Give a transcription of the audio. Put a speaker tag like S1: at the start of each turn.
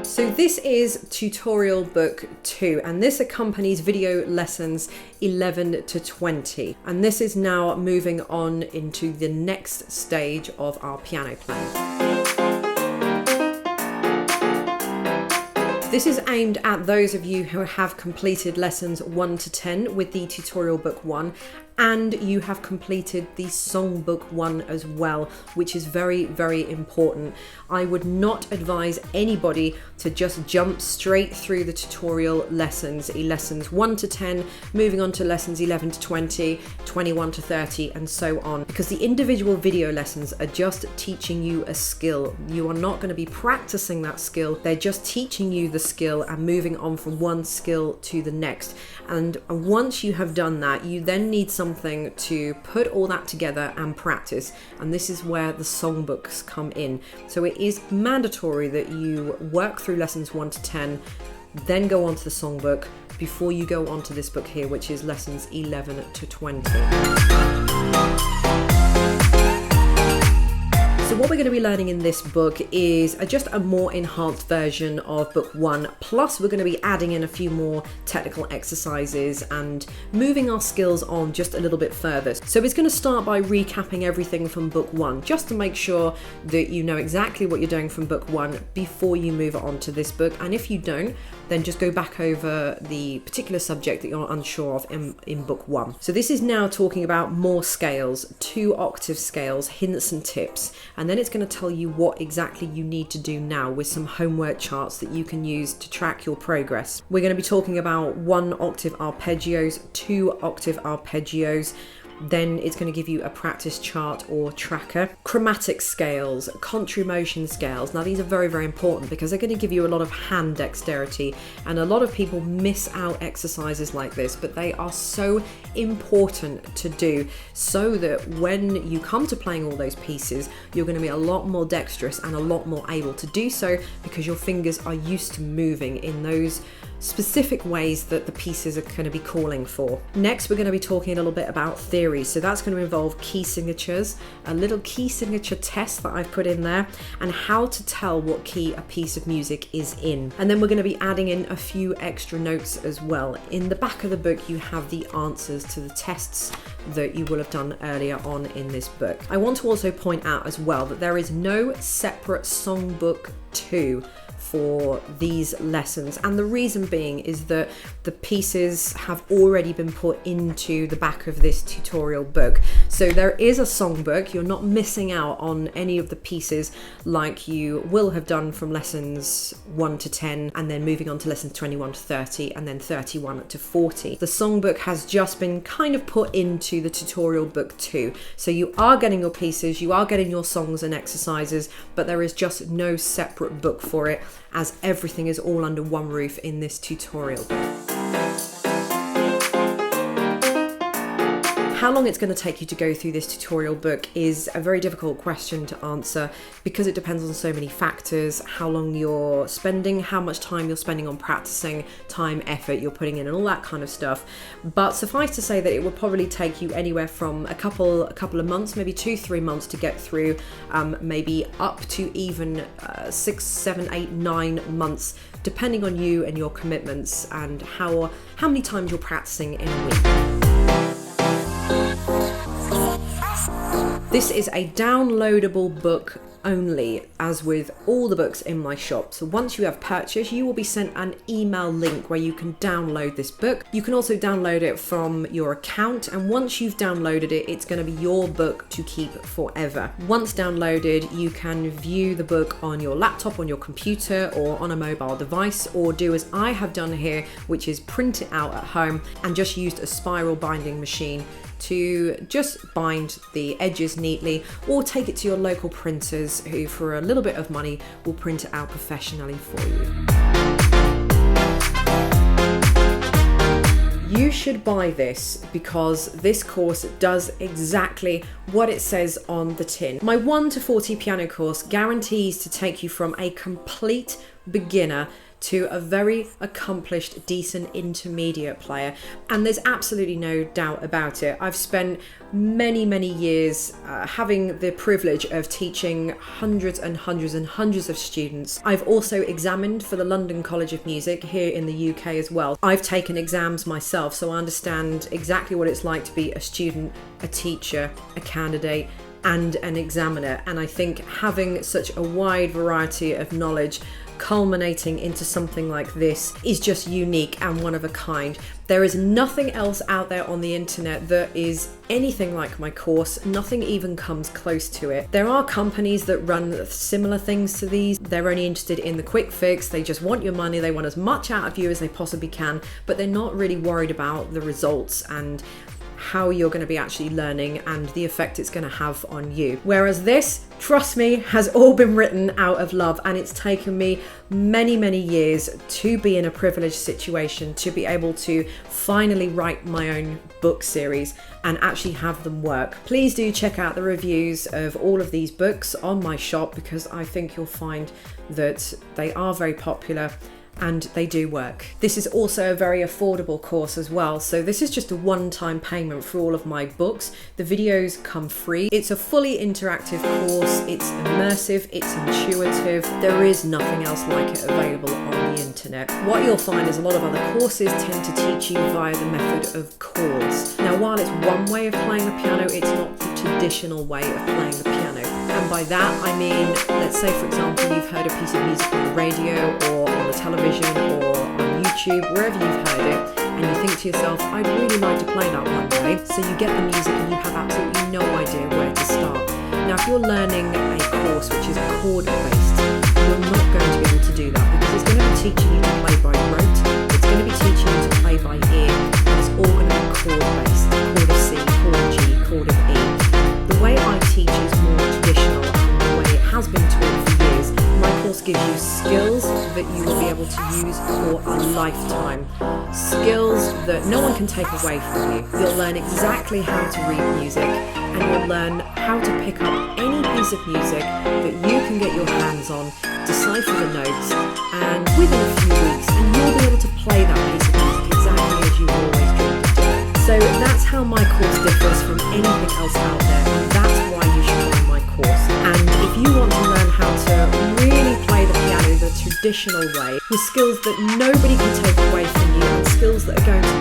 S1: So this is tutorial book 2, and this accompanies video lessons 11 to 20. And this is now moving on into the next stage of our piano playing. This is aimed at those of you who have completed lessons 1 to 10 with the tutorial book 1, and you have completed the songbook 1 as well, which is very, very important. I would not advise anybody to just jump straight through the tutorial lessons 1 to 10, moving on to lessons 11 to 20, 21 to 30, and so on, because the individual video lessons are just teaching you a skill. You are not going to be practicing that skill. They're just teaching you the skill and moving on from one skill to the next. And once you have done that, you then need something to put all that together and practice. And this is where the songbooks come in. So it is mandatory that you work through lessons 1 to 10, then go on to the songbook before you go on to this book here, which is lessons 11 to 20. So what we're going to be learning in this book is just a more enhanced version of book 1, plus we're going to be adding in a few more technical exercises and moving our skills on just a little bit further. So it's going to start by recapping everything from book 1, just to make sure that you know exactly what you're doing from book 1 before you move on to this book. And if you don't, then just go back over the particular subject that you're unsure of in book 1. So this is now talking about more scales, 2 octave scales, hints and tips. And then it's going to tell you what exactly you need to do now with some homework charts that you can use to track your progress. We're going to be talking about 1 octave arpeggios, 2 octave arpeggios. Then it's going to give you a practice chart or tracker. Chromatic scales, contramotion scales. Now these are very, very important because they're going to give you a lot of hand dexterity, and a lot of people miss out exercises like this, but they are so important to do so that when you come to playing all those pieces, you're going to be a lot more dexterous and a lot more able to do so because your fingers are used to moving in those specific ways that the pieces are going to be calling for. Next, we're going to be talking a little bit about theory. So that's going to involve key signatures, a little key signature test that I've put in there, and how to tell what key a piece of music is in. And then we're going to be adding in a few extra notes as well. In the back of the book, you have the answers to the tests that you will have done earlier on in this book. I want to also point out as well that there is no separate songbook 2 for these lessons, and the reason being is that the pieces have already been put into the back of this tutorial book. So there is a songbook. You're not missing out on any of the pieces like you will have done from lessons 1 to 10, and then moving on to lessons 21 to 30, and then 31 to 40. The songbook has just been kind of put into the tutorial book 2. So you are getting your pieces, you are getting your songs and exercises, but there is just no separate book for it, as everything is all under one roof in this tutorial. How long it's going to take you to go through this tutorial book is a very difficult question to answer because it depends on so many factors: how long you're spending, how much time you're spending on practicing, time, effort you're putting in, and all that kind of stuff. But suffice to say that it will probably take you anywhere from a couple of months, maybe 2-3 months to get through, maybe up to even 6, 7, 8, 9 months, depending on you and your commitments and how many times you're practicing in a week. This is a downloadable book only, as with all the books in my shop. So once you have purchased, you will be sent an email link where you can download this book. You can also download it from your account, and once you've downloaded it, it's going to be your book to keep forever. Once downloaded, you can view the book on your laptop, on your computer, or on a mobile device, or do as I have done here, which is print it out at home and just used a spiral binding machine to just bind the edges neatly, or take it to your local printers who for a little bit of money will print it out professionally for you. You should buy this because this course does exactly what it says on the tin. My 1 to 40 piano course guarantees to take you from a complete beginner to a very accomplished, decent intermediate player. And there's absolutely no doubt about it. I've spent many years having the privilege of teaching hundreds and hundreds and hundreds of students. I've also examined for the London College of Music here in the UK as well. I've taken exams myself, so I understand exactly what it's like to be a student, a teacher, a candidate, and an examiner. And I think having such a wide variety of knowledge culminating into something like this is just unique and one of a kind. There is nothing else out there on the internet that is anything like my course. Nothing even comes close to it. There are companies that run similar things to these. They're only interested in the quick fix. They just want your money. They want as much out of you as they possibly can, but they're not really worried about the results and how you're going to be actually learning and the effect it's going to have on you. Whereas this, trust me, has all been written out of love, and it's taken me many years to be in a privileged situation to be able to finally write my own book series and actually have them work. Please do check out the reviews of all of these books on my shop, because I think you'll find that they are very popular and they do work. This is also a very affordable course as well, so this is just a one-time payment for all of my books. The videos come free. It's a fully interactive course, it's immersive, it's intuitive. There is nothing else like it available on the internet. What you'll find is a lot of other courses tend to teach you via the method of chords. Now, while it's one way of playing the piano, it's not the traditional way of playing the piano. And by that I mean, let's say for example you've heard a piece of music on the radio or on the television or on YouTube, wherever you've heard it, and you think to yourself, I'd really like to play that one day. So you get the music and you have absolutely no idea where to start. Now, if you're learning a course which is chord based, you're not going to be able to do that, because it's going to be teaching you to play by rote, it's going to be teaching you to play by ear, and it's all going to be chord based. Chord of C, chord of G, chord of E. The way I teach is more traditional, and the way it has been taught for years. My course gives you skills that you will be able to use for a lifetime. Skills that no one can take away from you. You'll learn exactly how to read music, and you'll learn how to pick up any piece of music that you can get your hands on, decipher the notes, and within a few weeks, and you'll be able to play that piece of music exactly as you've always dreamed of doing. So that's how my course differs from anything else out there, and that's why you should join my course. And if you want to learn how to really play the piano the traditional way, with skills that nobody can take away from you, and skills that are going to